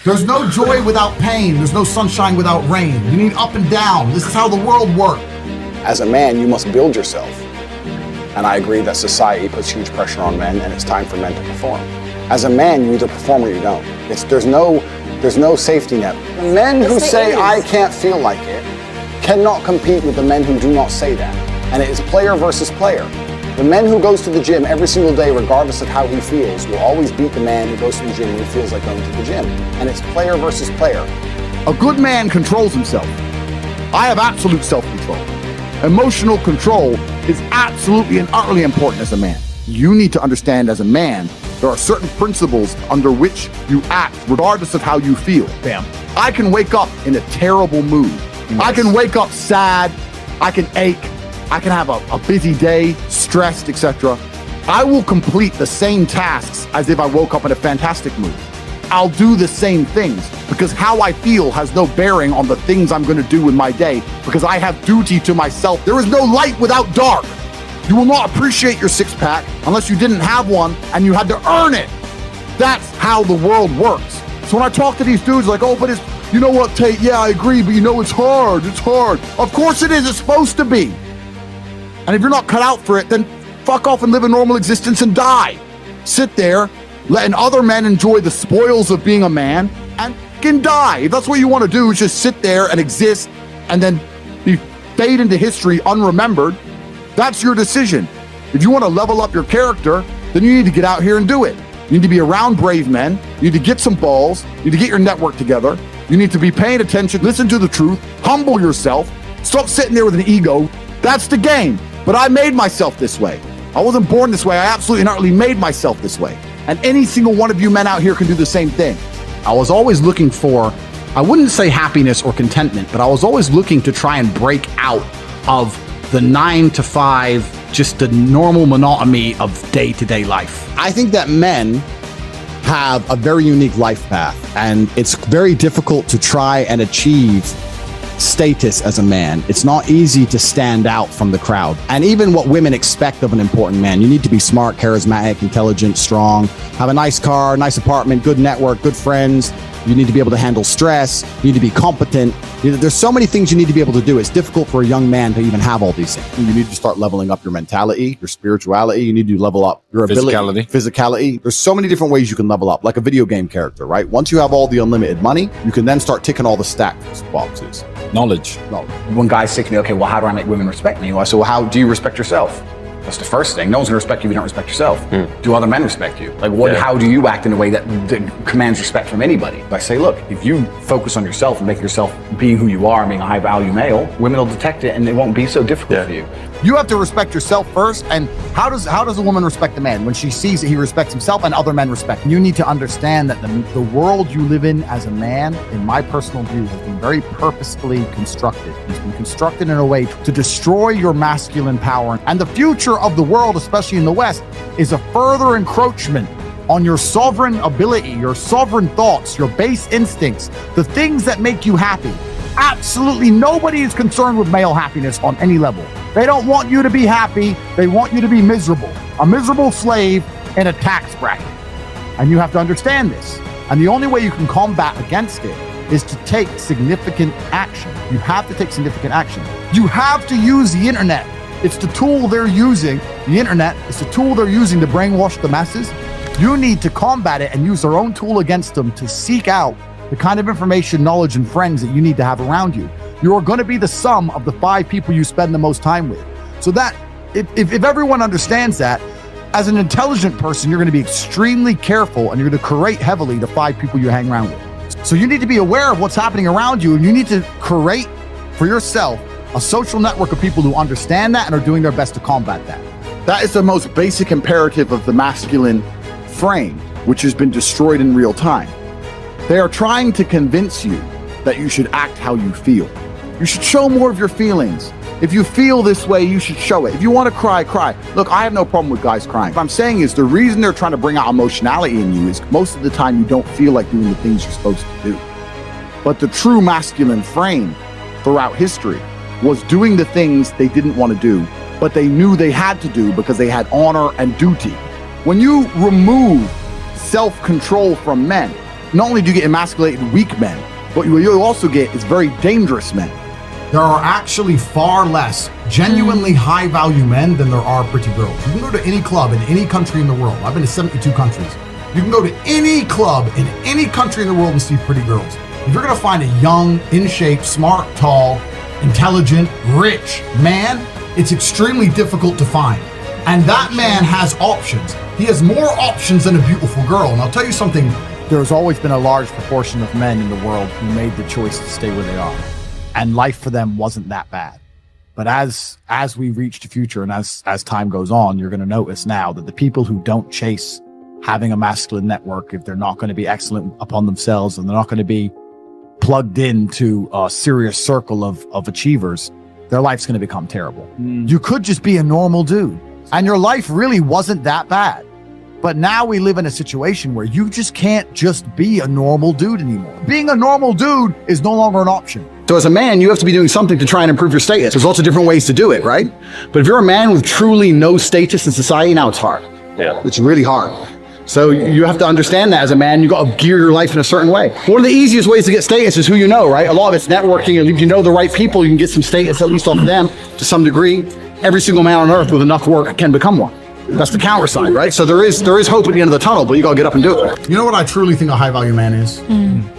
There's no joy without pain. There's no sunshine without rain. You need up and down. This is how the world works. As a man, you must build yourself. And I agree that society puts huge pressure on men, and it's time for men to perform. As a man, you either perform or you don't. There's no safety net. The men who say, I can't feel like it, cannot compete with the men who do not say that. And it is player versus player. The man who goes to the gym every single day, regardless of how he feels, will always beat the man who goes to the gym when he feels like going to the gym. And it's player versus player. A good man controls himself. I have absolute self-control. Emotional control is absolutely and utterly important as a man. You need to understand as a man, there are certain principles under which you act regardless of how you feel. Bam. I can wake up in a terrible mood. Yes. I can wake up sad. I can ache. I can have a busy day, stressed, etc. I will complete the same tasks as if I woke up in a fantastic mood. I'll do the same things because how I feel has no bearing on the things I'm going to do in my day because I have duty to myself. There is no light without dark. You will not appreciate your six-pack unless you didn't have one and you had to earn it. That's how the world works. So when I talk to these dudes like, oh, but it's, you know what, Tate, yeah, I agree, but you know, it's hard. Of course it is, it's supposed to be. And if you're not cut out for it, then fuck off and live a normal existence and die. Sit there, letting other men enjoy the spoils of being a man and can die. If that's what you want to do, is just sit there and exist and then fade into history unremembered. That's your decision. If you want to level up your character, then you need to get out here and do it. You need to be around brave men. You need to get some balls. You need to get your network together. You need to be paying attention, listen to the truth, humble yourself, stop sitting there with an ego. That's the game. But I made myself this way. I wasn't born this way. I absolutely and utterly made myself this way. And any single one of you men out here can do the same thing. I was always looking for, I wouldn't say happiness or contentment, but I was always looking to try and break out of the 9 to 5, just the normal monotony of day-to-day life. I think that men have a very unique life path, and it's very difficult to try and achieve status as a man. It's not easy to stand out from the crowd. And even what women expect of an important man, you need to be smart, charismatic, intelligent, strong, have a nice car, nice apartment, good network, good friends. You need to be able to handle stress. You need to be competent. There's so many things you need to be able to do. It's difficult for a young man to even have all these things. You need to start leveling up your mentality, your spirituality. You need to level up your physicality. There's so many different ways you can level up, like a video game character, right? Once you have all the unlimited money, you can then start ticking all the stack boxes. Knowledge. When guys say to me, okay, well, how do I make women respect me? I say, well, how do you respect yourself? That's the first thing. No one's gonna respect you if you don't respect yourself. Do other men respect you? Like, what? Yeah. How do you act in a way that commands respect from anybody? I say, look, if you focus on yourself and make yourself being who you are, being a high-value male, women will detect it, and it won't be so difficult for you. You have to respect yourself first. And how does a woman respect a man? When she sees that he respects himself and other men respect him. You need to understand that the world you live in as a man, in my personal view, has been very purposefully constructed. It's been constructed in a way to destroy your masculine power. And the future of the world, especially in the West, is a further encroachment on your sovereign ability, your sovereign thoughts, your base instincts, the things that make you happy. Absolutely nobody is concerned with male happiness on any level. They don't want you to be happy. They want you to be miserable. A miserable slave in a tax bracket. And you have to understand this. And the only way you can combat against it is to take significant action. You have to take significant action. You have to use the internet. It's the tool they're using. The internet is the tool they're using to brainwash the masses. You need to combat it and use their own tool against them to seek out the kind of information, knowledge, and friends that you need to have around you. You are going to be the sum of the 5 people you spend the most time with. So that, if everyone understands that, as an intelligent person, you're going to be extremely careful and you're going to curate heavily the 5 people you hang around with. So you need to be aware of what's happening around you, and you need to curate for yourself a social network of people who understand that and are doing their best to combat that. That is the most basic imperative of the masculine frame, which has been destroyed in real time. They are trying to convince you that you should act how you feel. You should show more of your feelings. If you feel this way, you should show it. If you want to cry, cry. Look, I have no problem with guys crying. What I'm saying is the reason they're trying to bring out emotionality in you is most of the time you don't feel like doing the things you're supposed to do. But the true masculine frame throughout history was doing the things they didn't want to do, but they knew they had to do because they had honor and duty. When you remove self-control from men, not only do you get emasculated weak men, but what you also get is very dangerous men. There are actually far less genuinely high value men than there are pretty girls. You can go to any club in any country in the world. I've been to 72 countries. You can go to any club in any country in the world and see pretty girls. If you're gonna find a young, in shape, smart, tall, intelligent, rich man, it's extremely difficult to find. And that man has options. He has more options than a beautiful girl. And I'll tell you something. There's always been a large proportion of men in the world who made the choice to stay where they are. And life for them wasn't that bad. But as we reach the future and as time goes on, you're going to notice now that the people who don't chase having a masculine network, if they're not going to be excellent upon themselves and they're not going to be plugged into a serious circle of achievers, their life's going to become terrible. You could just be a normal dude and your life really wasn't that bad. But now we live in a situation where you just can't just be a normal dude anymore. Being a normal dude is no longer an option. So as a man, you have to be doing something to try and improve your status. There's lots of different ways to do it, right? But if you're a man with truly no status in society, now it's hard. Yeah. It's really hard. So you have to understand that as a man, you got to gear your life in a certain way. One of the easiest ways to get status is who you know, right? A lot of it's networking. If you know the right people, you can get some status, at least off of them, to some degree. Every single man on earth with enough work can become one. That's the counter side, right? So there is hope at the end of the tunnel, but you gotta get up and do it. You know what I truly think a high value man is?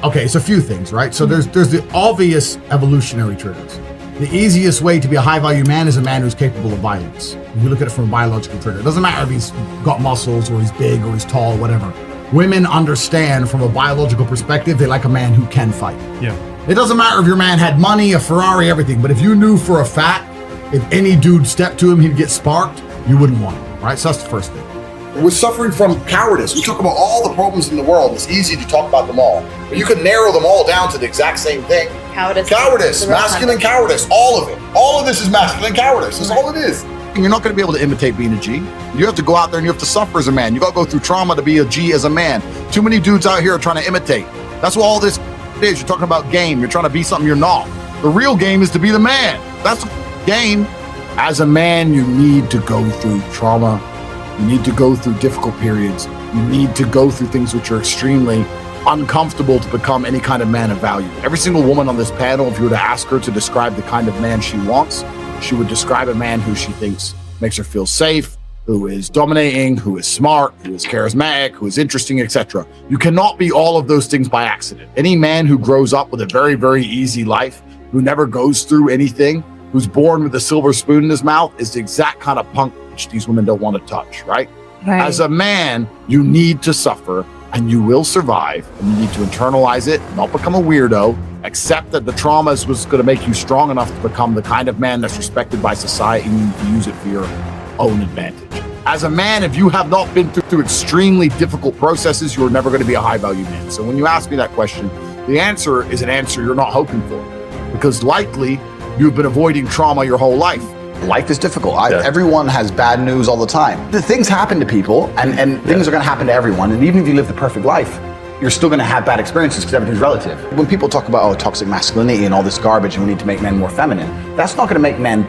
Okay, it's a few things, right? So there's the obvious evolutionary triggers. The easiest way to be a high value man is a man who's capable of violence. If you look at it from a biological trigger, it doesn't matter if he's got muscles or he's big or he's tall, whatever. Women understand from a biological perspective, they like a man who can fight. Yeah. It doesn't matter if your man had money, a Ferrari, everything, but if you knew for a fact, if any dude stepped to him, he'd get sparked, you wouldn't want him. Right, so that's the first thing. We're suffering from cowardice. We talk about all the problems in the world. It's easy to talk about them all, but you can narrow them all down to the exact same thing. Cowardice, masculine cowardice, all of it. All of this is masculine cowardice. That's all it is. And you're not going to be able to imitate being a G. You have to go out there and you have to suffer as a man. You got to go through trauma to be a G as a man. Too many dudes out here are trying to imitate. That's what all this is. You're talking about game. You're trying to be something you're not. The real game is to be the man. That's the game. As a man, you need to go through trauma. You need to go through difficult periods. You need to go through things which are extremely uncomfortable to become any kind of man of value. Every single woman on this panel, if you were to ask her to describe the kind of man she wants, she would describe a man who she thinks makes her feel safe, who is dominating, who is smart, who is charismatic, who is interesting, etc. You cannot be all of those things by accident. Any man who grows up with a very, very easy life, who never goes through anything, who's born with a silver spoon in his mouth, is the exact kind of punk which these women don't want to touch, right? As a man, you need to suffer and you will survive, and you need to internalize it, not become a weirdo, accept that the trauma was going to make you strong enough to become the kind of man that's respected by society, and you need to use it for your own advantage. As a man, if you have not been through extremely difficult processes, you're never going to be a high value man. So when you ask me that question, the answer is an answer you're not hoping for, because likely you've been avoiding trauma your whole life. Life is difficult. Everyone has bad news all the time. The things happen to people, and things are going to happen to everyone. And even if you live the perfect life, you're still going to have bad experiences because everything's relative. When people talk about toxic masculinity and all this garbage, and we need to make men more feminine, that's not going to make men.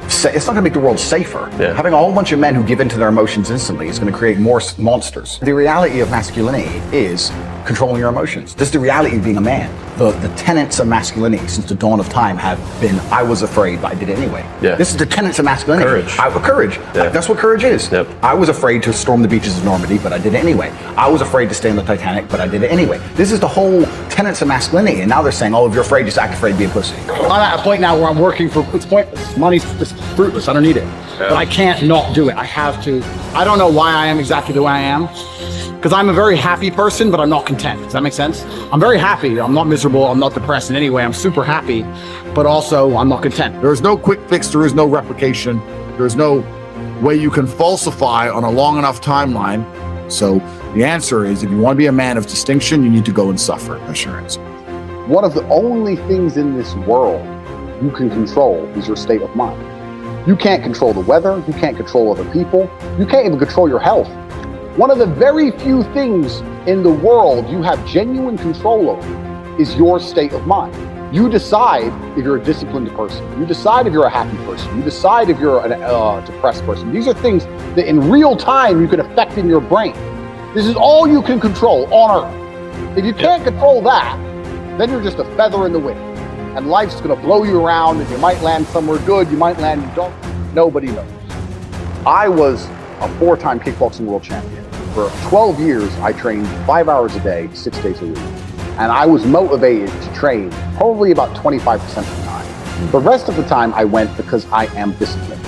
It's not going to make the world safer. Having a whole bunch of men who give in to their emotions instantly is going to create more monsters. The reality of masculinity is controlling your emotions. This is the reality of being a man. The tenets of masculinity since the dawn of time have been, I was afraid, but I did it anyway. This is the tenets of masculinity. Courage. That's what courage is. I was afraid to storm the beaches of Normandy, but I did it anyway. I was afraid to stay on the Titanic, but I did it anyway. This is the whole tenets of masculinity, and now they're saying, oh, if you're afraid, just act afraid, be a pussy. I'm at a point now where I'm working for, it's pointless. Money's just fruitless, I don't need it. But I can't not do it, I have to. I don't know why I am exactly the way I am, because I'm a very happy person, but I'm not content. Does that make sense? I'm very happy, I'm not miserable, I'm not depressed in any way, I'm super happy, but also I'm not content. There is no quick fix, there is no replication, there's no way you can falsify on a long enough timeline. So the answer is, if you want to be a man of distinction, you need to go and suffer. That's your answer. One of the only things in this world you can control is your state of mind. You can't control the weather, you can't control other people, you can't even control your health. One of the very few things in the world you have genuine control over is your state of mind. You decide if you're a disciplined person, you decide if you're a happy person, you decide if you're a depressed person. These are things that in real time you can affect in your brain. This is all you can control on earth. If you can't control that, then you're just a feather in the wind. And life's gonna blow you around, and you might land somewhere good, you might land, you don't, nobody knows. I was a 4-time kickboxing world champion. For 12 years, I trained 5 hours a day, 6 days a week. And I was motivated to train probably about 25% of the time. The rest of the time I went because I am disciplined.